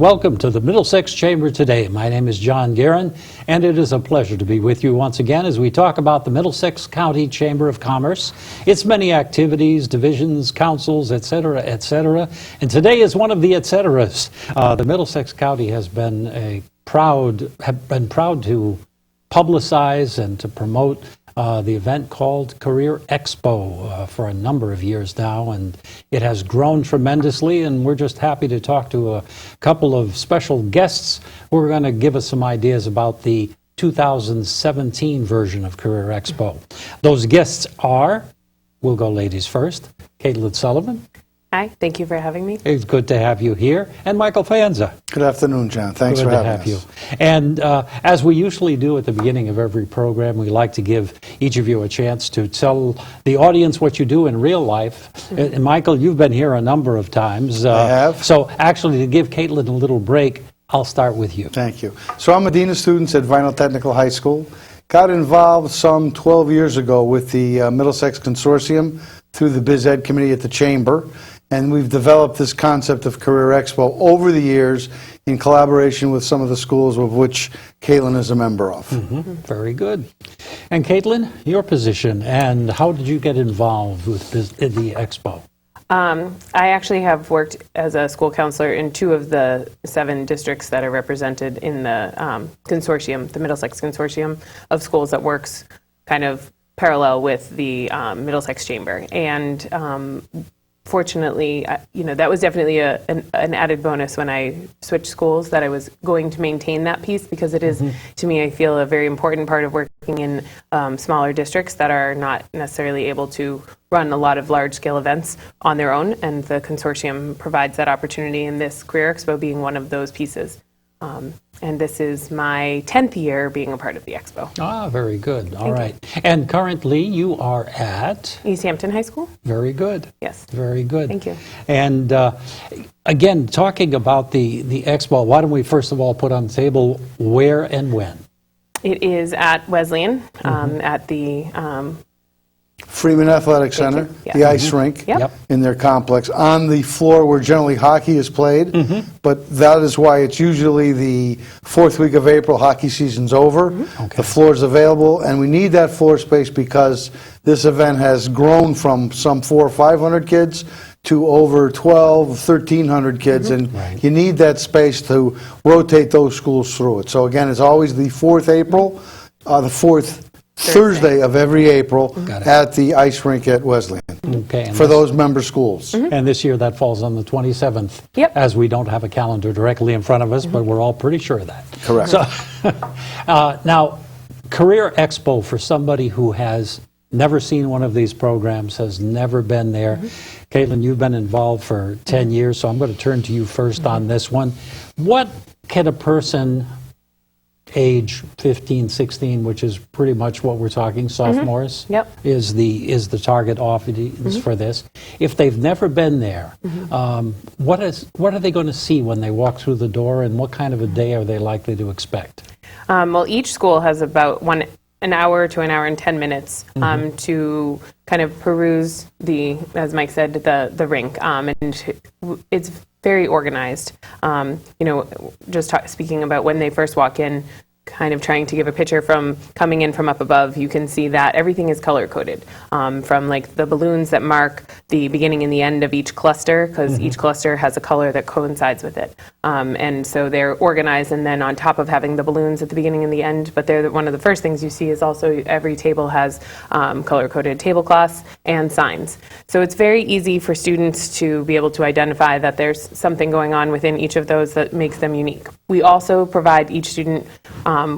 Welcome to the Middlesex Chamber today. My name is John Guerin, and it is a pleasure to be with you once again as we talk about the Middlesex County Chamber of Commerce, its many activities, divisions, councils, etc., etc. And today is one of the et ceteras. The Middlesex County has been proud to publicize and to promote the event called Career Expo for a number of years now, and it has grown tremendously, and we're just happy to talk to a couple of special guests who are going to give us some ideas about the 2017 version of Career Expo. Those guests are, we'll go ladies first, Caitlin Sullivan. Hi, thank you for having me. It's good to have you here. And Michael Fanza. Good afternoon, John. Thanks for having us. Good to have you. And as we usually do at the beginning of every program, we like to give each of you a chance to tell the audience what you do in real life. Mm-hmm. And Michael, you've been here a number of times. I have. So actually, to give Caitlin a little break, I'll start with you. Thank you. So I'm a dean of students at Vinyl Technical High School. Got involved some 12 years ago with the Middlesex Consortium through the Biz Ed Committee at the Chamber. And we've developed this concept of Career Expo over the years in collaboration with some of the schools of which Caitlin is a member of. Mm-hmm. Very good. And Caitlin, your position, and how did you get involved with the Expo? I actually have worked as a school counselor in 2 of the 7 districts that are represented in the consortium, the Middlesex Consortium of schools that works kind of parallel with the Middlesex Chamber. And fortunately, that was definitely an added bonus when I switched schools, that I was going to maintain that piece, because it is, to me, I feel a very important part of working in smaller districts that are not necessarily able to run a lot of large-scale events on their own, and the consortium provides that opportunity, and this Career Expo being one of those pieces. And this is my 10th year being a part of the Expo. Ah, very good. All right. And currently you are at? East Hampton High School. Very good. Yes. Very good. Thank you. And again, talking about the Expo, why don't we first of all put on the table where and when? It is at Wesleyan, at the Freeman Athletic Center, the ice rink in their complex, on the floor where generally hockey is played, but that is why it's usually the 4th week of April. Hockey season's over, the floor is available, and we need that floor space because this event has grown from some 400 or 500 kids to over 1,300 kids, and you need that space to rotate those schools through it. So again, it's always the 4th April, the 4th Thursday of every April at the ice rink at Wesleyan for those member schools. And this year that falls on the 27th, as we don't have a calendar directly in front of us, but we're all pretty sure of that. Correct. So, now, Career Expo, for somebody who has never seen one of these programs, has never been there. Caitlin, you've been involved for 10 years, so I'm going to turn to you first on this one. What can a person age 15, 16, which is pretty much what we're talking, sophomores, is the target audience for this. If they've never been there, what are they going to see when they walk through the door, and what kind of a day are they likely to expect? Well, each school has about an hour to an hour and 10 minutes to kind of peruse as Mike said, the rink, and it's very organized. Speaking about when they first walk in, kind of trying to give a picture from coming in from up above, you can see that everything is color coded, from like the balloons that mark the beginning and the end of each cluster, because each cluster has a color that coincides with it. And so they're organized, and then on top of having the balloons at the beginning and the end, but one of the first things you see is also every table has color coded tablecloths and signs. So it's very easy for students to be able to identify that there's something going on within each of those that makes them unique. We also provide each student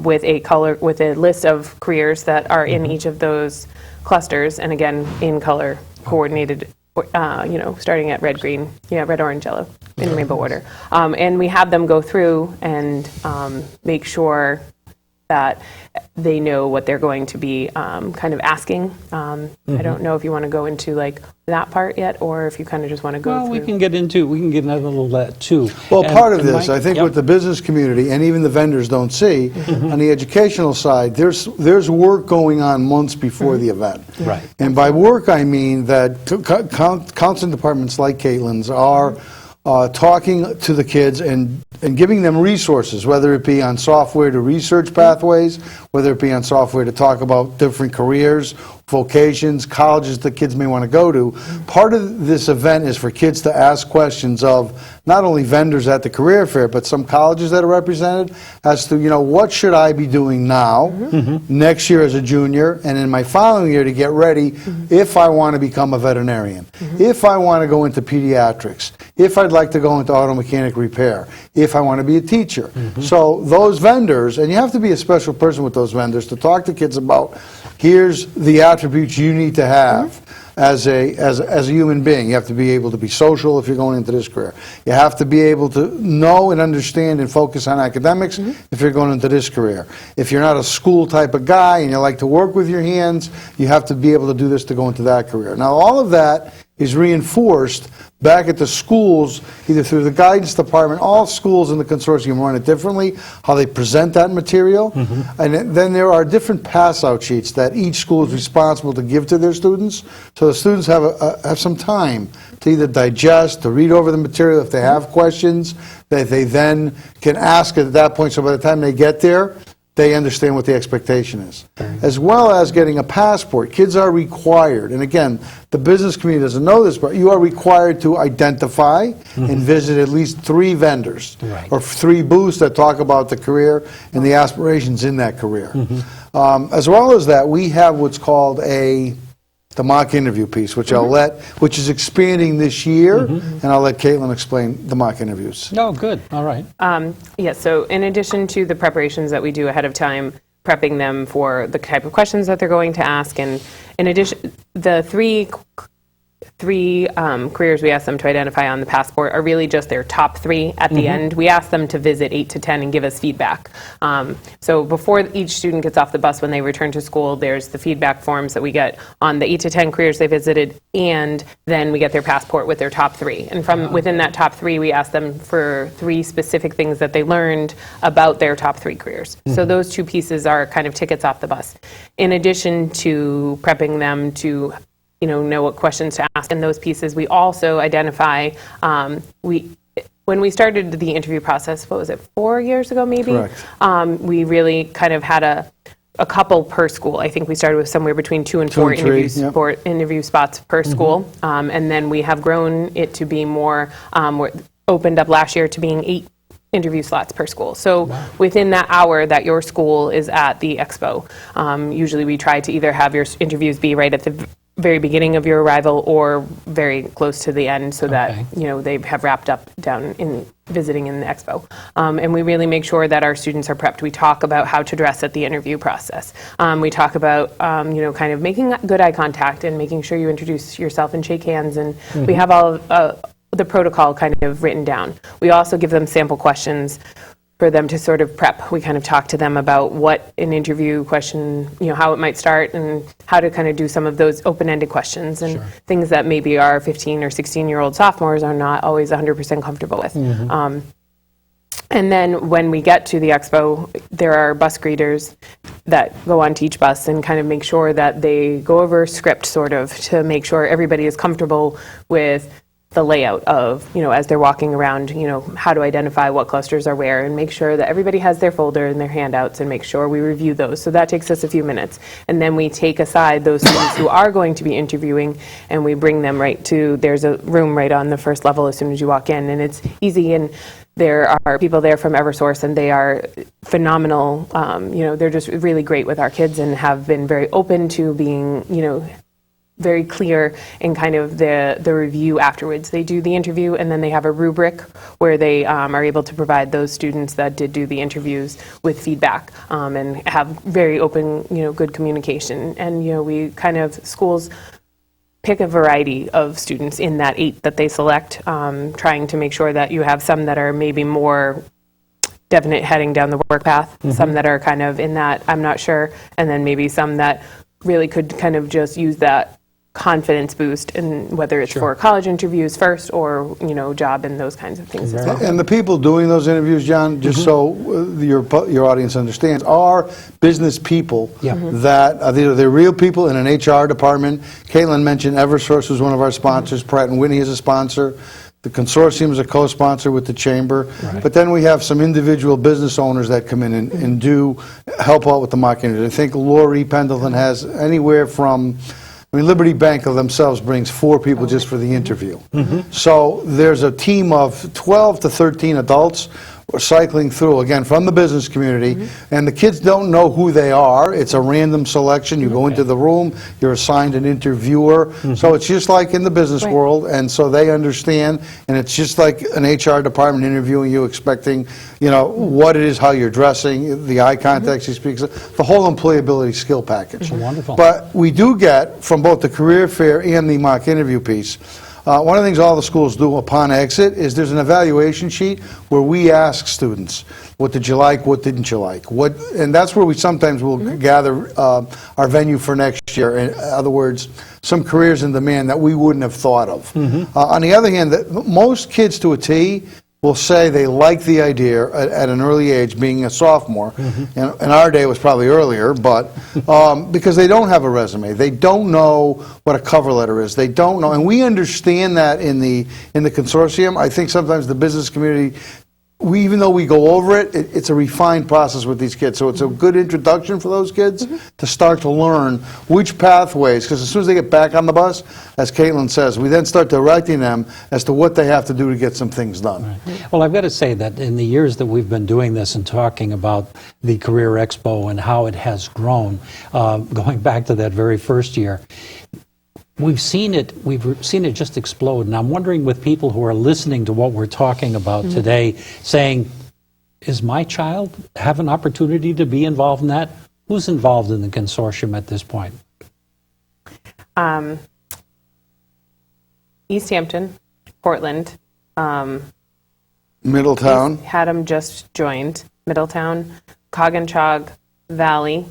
with a list of careers that are in each of those clusters, and again in color coordinated, starting at red, green, red, orange, yellow, in rainbow order, and we have them go through and make sure that they know what they're going to be kind of asking. I don't know if you want to go into like that part yet, or if you kind of just want to go through. We can get into a little of that too. Well, part of this, I think, what the business community and even the vendors don't see, on the educational side, there's work going on months before the event. Right. And by work, I mean that counseling departments like Caitlin's are talking to the kids and and giving them resources, whether it be on software to research pathways, whether it be on software to talk about different careers, vocations, colleges that kids may want to go to. Part of this event is for kids to ask questions of not only vendors at the career fair, but some colleges that are represented as to, what should I be doing now, next year as a junior, and in my following year to get ready if I want to become a veterinarian, if I want to go into pediatrics, if I'd like to go into auto mechanic repair, if I want to be a teacher. So those vendors, and you have to be a special person with those vendors to talk to kids about, here's the attributes you need to have as a human being. You have to be able to be social if you're going into this career. You have to be able to know and understand and focus on academics if you're going into this career. If you're not a school type of guy and you like to work with your hands, you have to be able to do this to go into that career. Now, all of that is reinforced back at the schools, either through the guidance department. All schools in the consortium run it differently, how they present that material. And then there are different pass-out sheets that each school is responsible to give to their students. So the students have some time to either digest, to read over the material if they have questions, that they then can ask at that point. So by the time they get there, they understand what the expectation is. As well as getting a passport. Kids are required, and again, the business community doesn't know this, but you are required to identify and visit at least 3 vendors or 3 booths that talk about the career and the aspirations in that career. As well as that, we have what's called the mock interview piece, which which is expanding this year, and I'll let Caitlin explain the mock interviews. Oh, good. All right. Yes, so in addition to the preparations that we do ahead of time, prepping them for the type of questions that they're going to ask, and in addition, the three careers we ask them to identify on the passport are really just their top 3 at the end. We ask them to visit 8 to 10 and give us feedback. So before each student gets off the bus when they return to school, there's the feedback forms that we get on the 8 to 10 careers they visited, and then we get their passport with their top 3. And from within that top 3, we ask them for 3 specific things that they learned about their top 3 careers. So those 2 pieces are kind of tickets off the bus. In addition to prepping them to know what questions to ask in those pieces, we also identify, when we started the interview process, what was it, 4 years ago maybe? Correct. We really kind of had a couple per school. I think we started with somewhere between 2 and 4 interview spots per school. And then we have grown it to be more, opened up last year to being 8 interview slots per school. So within that hour that your school is at the Expo, usually we try to either have your interviews be right at the very beginning of your arrival or very close to the end, so that they have wrapped up down in visiting in the Expo. And we really make sure that our students are prepped. We talk about how to dress at the interview process. We talk about kind of making good eye contact and making sure you introduce yourself and shake hands, and we have all the protocol kind of written down. We also give them sample questions for them to sort of prep. We kind of talk to them about what an interview question, how it might start, and how to kind of do some of those open-ended questions and things that maybe our 15 or 16-year-old sophomores are not always 100% comfortable with. And then when we get to the Expo, there are bus greeters that go onto each bus and kind of make sure that they go over a script sort of to make sure everybody is comfortable with the layout of, as they're walking around, how to identify what clusters are where, and make sure that everybody has their folder and their handouts, and make sure we review those. So that takes us a few minutes. And then we take aside those students who are going to be interviewing, and we bring them there's a room right on the first level as soon as you walk in, and it's easy, and there are people there from Eversource, and they are phenomenal. They're just really great with our kids and have been very open to being, very clear in kind of the review afterwards. They do the interview, and then they have a rubric where they are able to provide those students that did do the interviews with feedback, and have very open, good communication. And, we kind of, schools pick a variety of students in that 8 that they select, trying to make sure that you have some that are maybe more definite heading down the work path, some that are kind of in that I'm not sure, and then maybe some that really could kind of just use that confidence boost, and whether it's for college interviews first or job and those kinds of things as well. And the people doing those interviews, John, just so your audience understands, are business people that they're real people in an HR department. Caitlin mentioned Eversource was one of our sponsors. Pratt & Whitney is a sponsor. The consortium is a co-sponsor with the chamber, but then we have some individual business owners that come in and do help out with the mock interview. I think Lori Pendleton has anywhere from, I mean, Liberty Bank of themselves brings 4 people just for the interview. So there's a team of 12 to 13 adults cycling through, again, from the business community, and the kids don't know who they are. It's a random selection. You go into the room, you're assigned an interviewer. So it's just like in the business world, and so they understand, and it's just like an HR department interviewing you, expecting, you know, what it is, how you're dressing, the eye contact you speak, the whole employability skill package. Wonderful. But we do get, from both the career fair and the mock interview piece, one of the things all the schools do upon exit is there's an evaluation sheet where we ask students, what did you like, what didn't you like? And that's where we sometimes will gather our venue for next year. In other words, some careers in demand that we wouldn't have thought of. On the other hand, most kids to a T will say they like the idea at an early age, being a sophomore. And in our day, it was probably earlier, but because they don't have a resume, they don't know what a cover letter is. They don't know, and we understand that in the consortium. I think sometimes the business community, even though we go over it, it's a refined process with these kids. So it's a good introduction for those kids to start to learn which pathways, because as soon as they get back on the bus, as Caitlin says, we then start directing them as to what they have to do to get some things done. Well, I've got to say that in the years that we've been doing this and talking about the Career Expo and how it has grown, going back to that very first year, we've seen it just explode. And I'm wondering, with people who are listening to what we're talking about today, saying, is my child have an opportunity to be involved in that? Who's involved in the consortium at this point? East Hampton, Portland, Middletown. Haddam just joined, Middletown, Coggin-Chog Valley.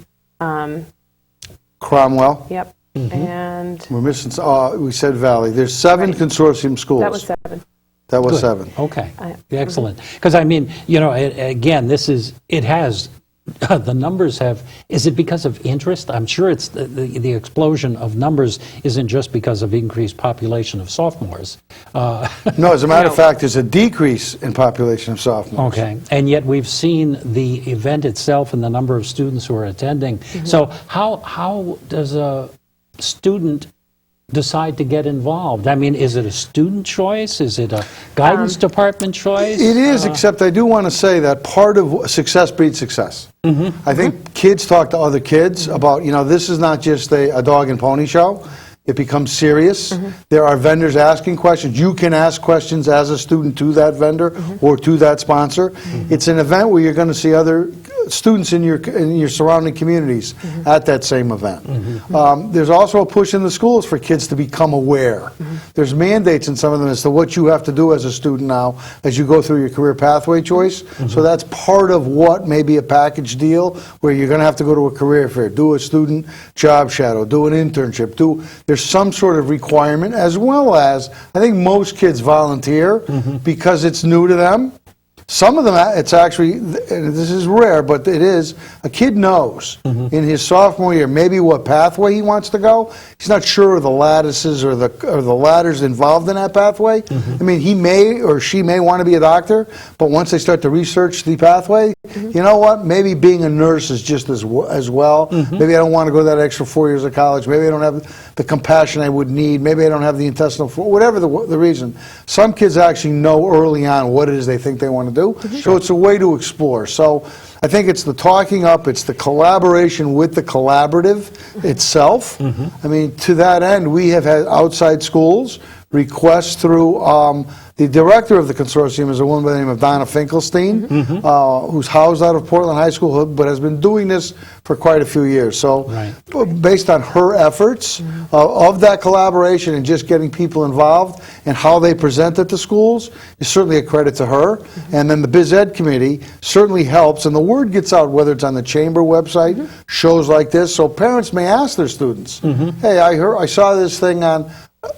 Cromwell. Yep. And We're missing, we said Valley. There's 7 consortium schools. that was 7. That was Good. 7. Okay. Excellent. Because, I mean, you know, again, it has, the numbers have, is it because of interest? I'm sure it's the explosion of numbers isn't just because of increased population of sophomores. No, as a matter of fact, there's a decrease in population of sophomores. Okay. And yet we've seen the event itself and the number of students who are attending. So how does a student decide to get involved? I mean, is it a student choice? Is it a guidance department choice? It is, except I do want to say that part of success breeds success. I think kids talk to other kids about, you know, this is not just a dog and pony show. It becomes serious. There are vendors asking questions. You can ask questions as a student to that vendor or to that sponsor. It's an event where you're going to see other students in your surrounding communities at that same event. There's also a push in the schools for kids to become aware. There's mandates in some of them as to what you have to do as a student now as you go through your career pathway choice. So that's part of what may be a package deal where you're going to have to go to a career fair, do a student job shadow, do an internship, there's some sort of requirement, as well as I think most kids volunteer because it's new to them. Some of them, it's actually, and this is rare, but it is, a kid knows in his sophomore year maybe what pathway he wants to go. He's not sure of the lattices or the ladders involved in that pathway. I mean, he may or she may want to be a doctor, but once they start to research the pathway, you know what, maybe being a nurse is just as well. Maybe I don't want to go that extra 4 years of college. Maybe I don't have the compassion I would need. Maybe I don't have the intestinal, whatever the reason. Some kids actually know early on what it is they think they want to do. So it's a way to explore. So I think it's the talking up, it's the collaboration with the collaborative itself. I mean, to that end, we have had outside schools requests through, the director of the consortium is a woman by the name of Donna Finkelstein, who's housed out of Portland High School, but has been doing this for quite a few years. So based on her efforts of that collaboration and just getting people involved and how they present it to schools is certainly a credit to her. And then the Biz Ed committee certainly helps, and the word gets out, whether it's on the chamber website, shows like this, so parents may ask their students, hey, I saw this thing on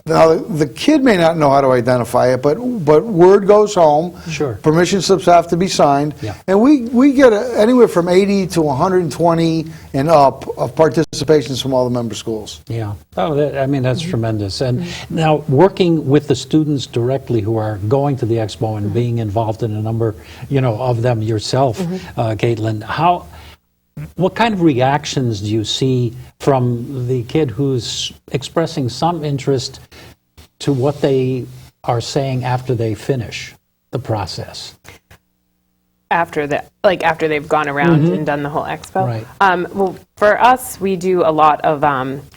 Now, the kid may not know how to identify it, but word goes home. Sure. Permission slips have to be signed. Yeah. And we get anywhere from 80 to 120 and up of participations from all the member schools. Yeah. Oh, I mean, that's tremendous. And now, working with the students directly who are going to the Expo and being involved in a number, of them yourself, Caitlin, what kind of reactions do you see from the kid who's expressing some interest to what they are saying after they finish the process? After they've gone around and done the whole expo? Right. Well, for us, we do a lot of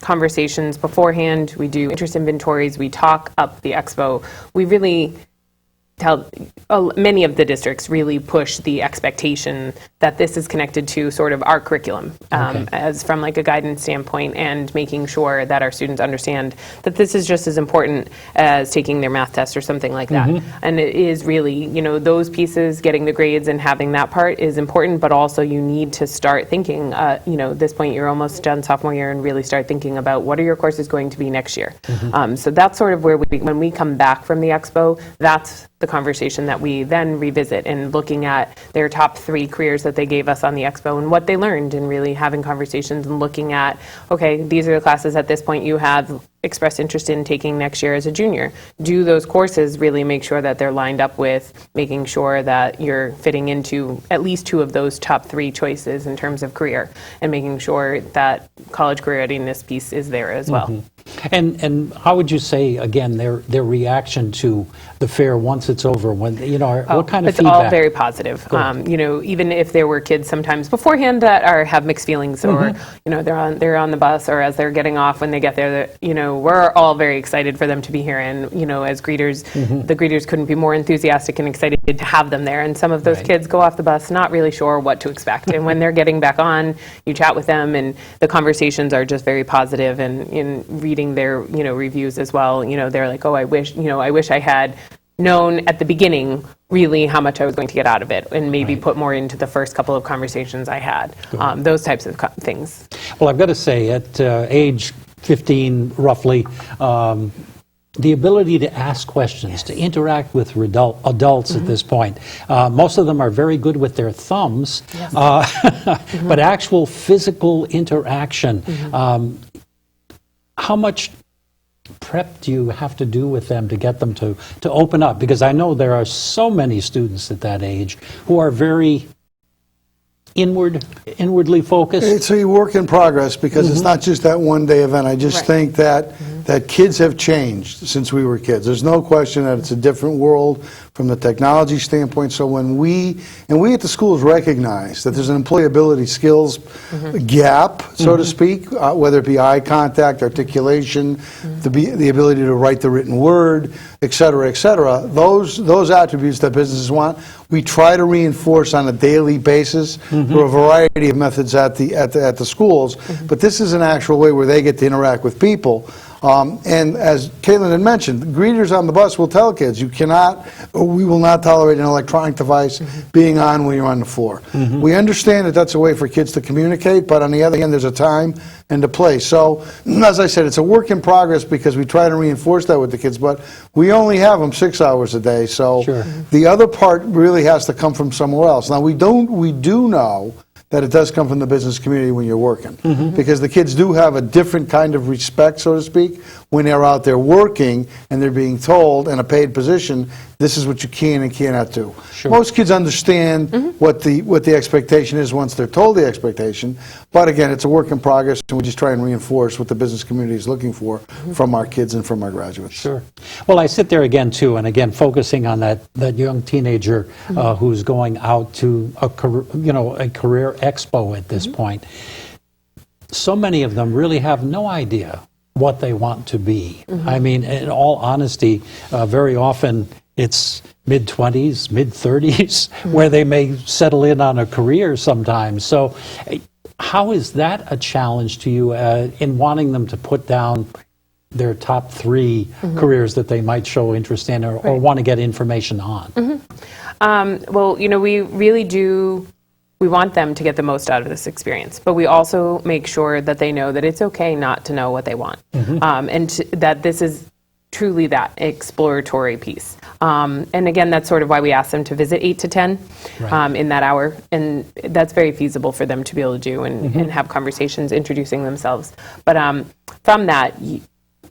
conversations beforehand. We do interest inventories. We talk up the expo. We really many of the districts really push the expectation that this is connected to sort of our curriculum as from like a guidance standpoint, and making sure that our students understand that this is just as important as taking their math test or something like that. And it is really, those pieces, getting the grades and having that part is important, but also you need to start thinking, at this point you're almost done sophomore year, and really start thinking about what are your courses going to be next year. So that's sort of where when we come back from the expo, that's the conversation that we then revisit, and looking at their top 3 careers that they gave us on the expo and what they learned, and really having conversations and looking at, okay, these are the classes at this point you have expressed interest in taking next year as a junior. Do those courses really make sure that they're lined up with making sure that you're fitting into at least 2 of those top 3 choices in terms of career, and making sure that college career readiness piece is there as well. And how would you say, again, their reaction to the fair once it's over? When what kind of it's feedback? all very positive. Even if there were kids sometimes beforehand that have mixed feelings, or they're on the bus, or as they're getting off when they get there, we're all very excited for them to be here. And as greeters, the greeters couldn't be more enthusiastic and excited to have them there. And some of those kids go off the bus not really sure what to expect. And when they're getting back on, you chat with them, and the conversations are just very positive. And in reading their reviews as well, they're like, oh, I wish I had known at the beginning really how much I was going to get out of it, and maybe put more into the first couple of conversations I had. Those types of things. Well, I've got to say, at age 15, roughly, the ability to ask questions, to interact with adults at this point. Most of them are very good with their thumbs, but actual physical interaction. How much prep do you have to do with them to get them to open up? Because I know there are so many students at that age who are very inwardly focused. It's a work in progress, because it's not just that one-day event. I just think that kids have changed since we were kids. There's no question that it's a different world from the technology standpoint. So when we at the schools recognize that there's an employability skills gap, so to speak, whether it be eye contact, articulation, the ability to write the written word, et cetera, those attributes that businesses want, we try to reinforce on a daily basis through a variety of methods at the schools. But this is an actual way where they get to interact with people. And as Caitlin had mentioned, greeters on the bus will tell kids, we will not tolerate an electronic device being on when you're on the floor. We understand that that's a way for kids to communicate, but on the other hand, there's a time and a place. So, as I said, it's a work in progress, because we try to reinforce that with the kids, but we only have them 6 hours a day. So the other part really has to come from somewhere else. Now, we do know that it does come from the business community when you're working, because the kids do have a different kind of respect, so to speak, when they're out there working and they're being told in a paid position, this is what you can and cannot do. Most kids understand what the expectation is once they're told the expectation, but again, it's a work in progress, and we just try and reinforce what the business community is looking for from our kids and from our graduates. Well, I sit there again too, and again focusing on that young teenager who's going out to a career expo at this point. So many of them really have no idea what they want to be. I mean, in all honesty, very often it's mid-20s, mid-30s, where they may settle in on a career sometimes. So how is that a challenge to you in wanting them to put down their top 3 careers that they might show interest in or want to get information on? Well, we really do. We want them to get the most out of this experience, but we also make sure that they know that it's okay not to know what they want, and that this is truly that exploratory piece. And again, that's sort of why we asked them to visit 8 to 10 in that hour. And that's very feasible for them to be able to do and have conversations introducing themselves. But from that,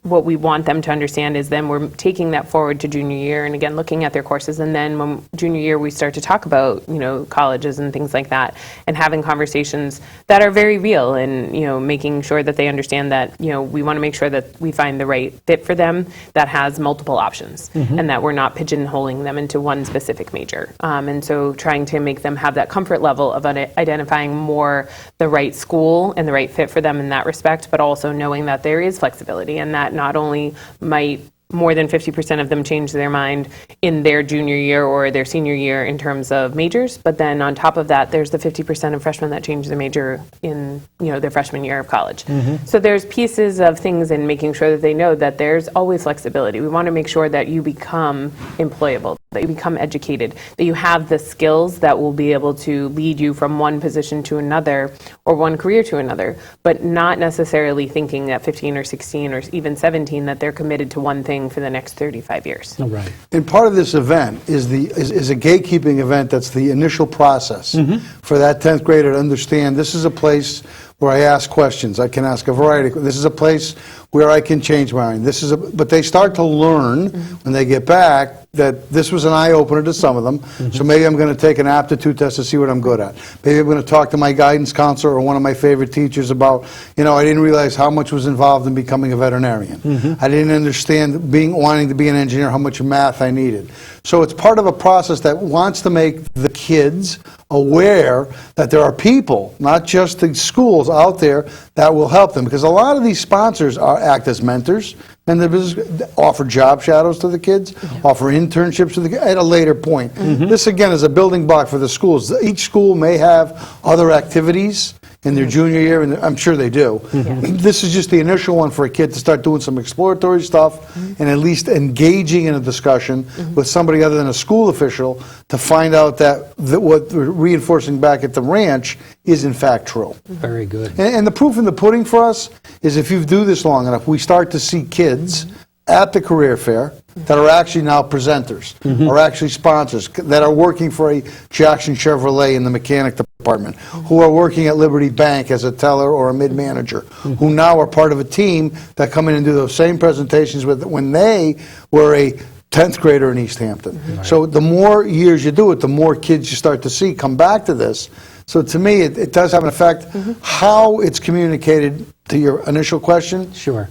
what we want them to understand is then we're taking that forward to junior year and again looking at their courses, and then when junior year we start to talk about colleges and things like that and having conversations that are very real and making sure that they understand that we want to make sure that we find the right fit for them that has multiple options and that we're not pigeonholing them into one specific major, and so trying to make them have that comfort level of identifying more the right school and the right fit for them in that respect, but also knowing that there is flexibility and that not only might more than 50% of them change their mind in their junior year or their senior year in terms of majors, but then on top of that, there's the 50% of freshmen that change their major in their freshman year of college. So there's pieces of things in making sure that they know that there's always flexibility. We want to make sure that you become employable, that you become educated, that you have the skills that will be able to lead you from one position to another or one career to another, but not necessarily thinking at 15 or 16 or even 17 that they're committed to one thing for the next 35 years. Oh, right. And part of this event is a gatekeeping event that's the initial process for that 10th grader to understand this is a place where I ask questions. I can ask a variety. This is a place where I can change my mind. But they start to learn when they get back that this was an eye-opener to some of them. So maybe I'm going to take an aptitude test to see what I'm good at. Maybe I'm going to talk to my guidance counselor or one of my favorite teachers about, I didn't realize how much was involved in becoming a veterinarian. I didn't understand wanting to be an engineer, how much math I needed. So it's part of a process that wants to make the kids aware that there are people, not just the schools out there, that will help them. Because a lot of these sponsors act as mentors and offer job shadows to the kids, offer internships to the kids at a later point. This, again, is a building block for the schools. Each school may have other activities in their junior year, and I'm sure they do. This is just the initial one for a kid to start doing some exploratory stuff and at least engaging in a discussion with somebody other than a school official to find out that what we're reinforcing back at the ranch is in fact true. Very good. And the proof in the pudding for us is if you do this long enough, we start to see kids at the career fair that are actually now presenters, are actually sponsors, that are working for a Jackson Chevrolet in the mechanic department, who are working at Liberty Bank as a teller or a mid-manager, who now are part of a team that come in and do those same presentations when they were a 10th grader in East Hampton. So the more years you do it, the more kids you start to see come back to this. So to me, it does have an effect. How it's communicated to your initial question? Sure.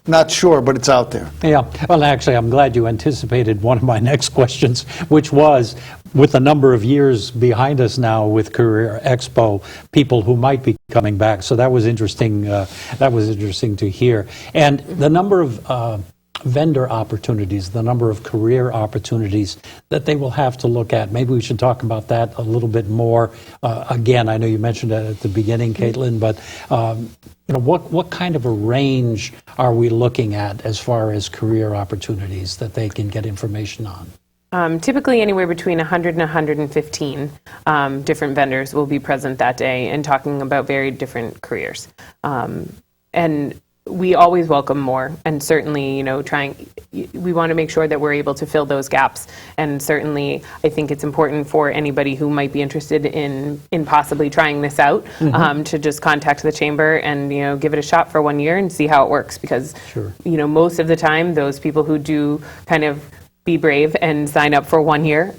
Not sure, but it's out there. Yeah. Well, actually, I'm glad you anticipated one of my next questions, which was, with a number of years behind us now with Career Expo, people who might be coming back. So that was interesting. That was interesting to hear. And the number of vendor opportunities, the number of career opportunities that they will have to look at. Maybe we should talk about that a little bit more. Again, I know you mentioned that at the beginning, Caitlin, but what kind of a range are we looking at as far as career opportunities that they can get information on? Typically anywhere between 100 and 115 different vendors will be present that day and talking about very different careers. And we always welcome more, and certainly, we want to make sure that we're able to fill those gaps. And certainly, I think it's important for anybody who might be interested in possibly trying this out to just contact the chamber and give it a shot for 1 year and see how it works. Because most of the time, those people who do kind of be brave and sign up for 1 year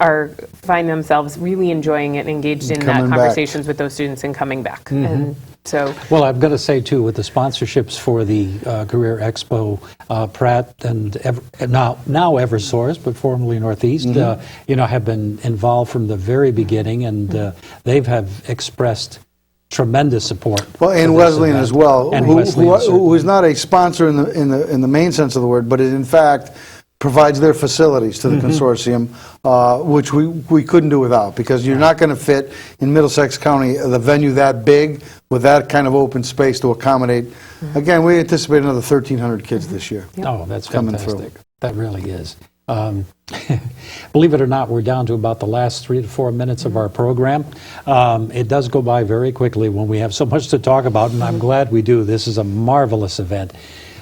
find themselves really enjoying it and engaged in that conversations with those students and coming back. And so, well, I've got to say, too, with the sponsorships for the Career Expo, Pratt and now Eversource, but formerly Northeast, have been involved from the very beginning, and they have expressed tremendous support. Well, and Wesleyan as well, who is not a sponsor in the main sense of the word, but is in fact provides their facilities to the consortium, which we couldn't do without, because you're not going to fit in Middlesex County the venue that big with that kind of open space to accommodate. Again, we anticipate another 1,300 kids this year. Oh, that's coming fantastic. Through. That really is. Believe it or not, we're down to about the last 3 to 4 minutes of our program. It does go by very quickly when we have so much to talk about, and I'm glad we do. This is a marvelous event.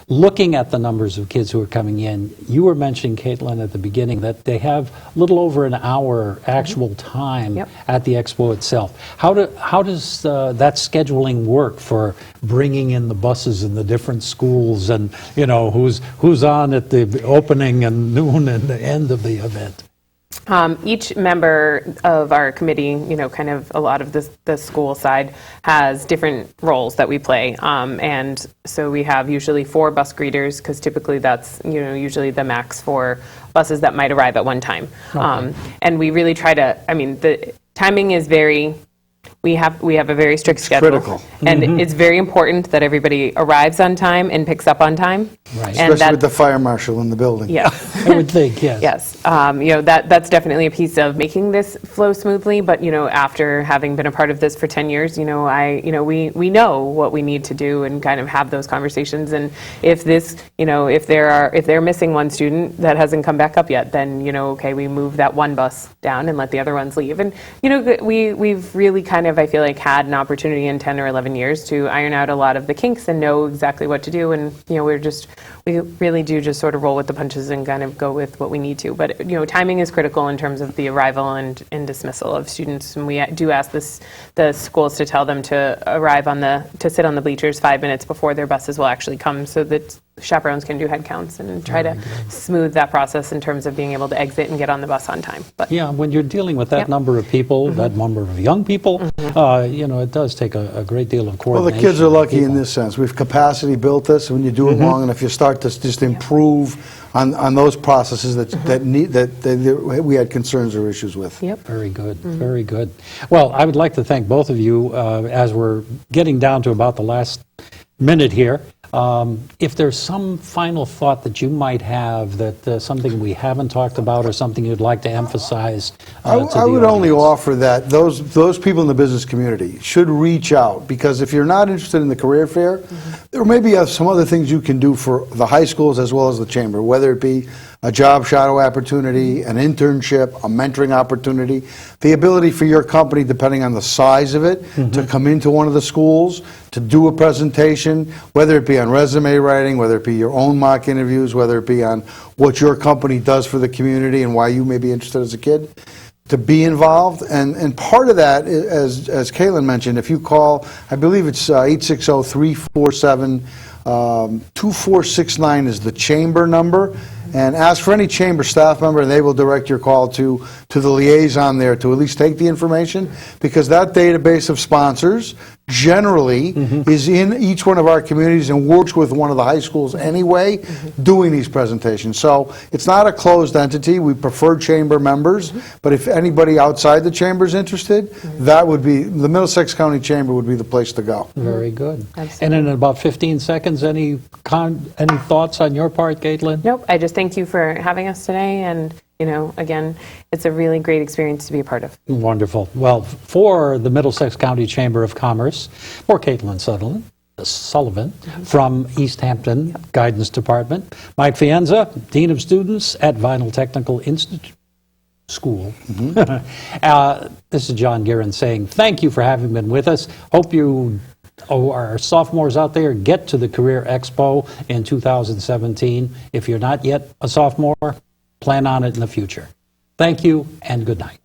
Looking at the numbers of kids who are coming in, you were mentioning, Caitlin, at the beginning that they have a little over an hour actual time Yep. at the Expo itself. How does that scheduling work for bringing in the buses in the different schools, and who's on at the opening and noon and the end of the event? Each member of our committee, kind of a lot of the school side, has different roles that we play. And so we have usually 4 bus greeters, because typically that's, usually the max for buses that might arrive at one time. Okay. And we really try to, the timing is very, we have a very strict schedule. critical. And it's very important that everybody arrives on time and picks up on time. Right. And Especially with the fire marshal in the building. Yeah. I would think, yes. Yes, that's definitely a piece of making this flow smoothly. But after having been a part of this for 10 years, we know what we need to do and kind of have those conversations. And if this, if they're missing one student that hasn't come back up yet, then okay, we move that one bus down and let the other ones leave. And we've really kind of, I feel like, had an opportunity in 10 or 11 years to iron out a lot of the kinks and know exactly what to do. And we really do just sort of roll with the punches and kind of go with what we need to. But timing is critical in terms of the arrival and dismissal of students. And we do ask the schools to tell them to arrive to sit on the bleachers 5 minutes before their buses will actually come, so that chaperones can do head counts and try to smooth that process in terms of being able to exit and get on the bus on time. But yeah, when you're dealing with that Yep. number of people, that number of young people, it does take a great deal of Well, coordination. the kids are lucky in People. this sense. We've capacity built this, and when you do it long enough, you start to just improve on those processes that we had concerns or issues with. Yep. Very good, very good. Well, I would like to thank both of you as we're getting down to about the last minute here. If there's some final thought that you might have, that something we haven't talked about or something you'd like to emphasize I to the would only audience. offer that those people in the business community should reach out, because if you're not interested in the career fair, there may be some other things you can do for the high schools as well as the chamber, whether it be a job shadow opportunity, an internship, a mentoring opportunity, the ability for your company, depending on the size of it, to come into one of the schools, to do a presentation, whether it be on resume writing, whether it be your own mock interviews, whether it be on what your company does for the community and why you may be interested as a kid, to be involved. And part of that, as Caitlin mentioned, if you call, I believe it's 860-347-2469 is the chamber number, and ask for any chamber staff member, and they will direct your call to the liaison there to at least take the information, because that database of sponsors generally is in each one of our communities and works with one of the high schools anyway, doing these presentations. So it's not a closed entity. We prefer chamber members, but if anybody outside the chamber is interested, that would be, the Middlesex County Chamber would be the place to go. Very good. Absolutely. And in about 15 seconds, any thoughts on your part, Caitlin? Nope. I just thank you for having us today. And, again, it's a really great experience to be a part of. Wonderful. Well, for the Middlesex County Chamber of Commerce, for Caitlin Sullivan from East Hampton Guidance Department, Mike Fienza, Dean of Students at Vinyl Technical Institute School. This is John Guerin saying thank you for having been with us. Hope you, our sophomores out there, get to the Career Expo in 2017. If you're not yet a sophomore, plan on it in the future. Thank you and good night.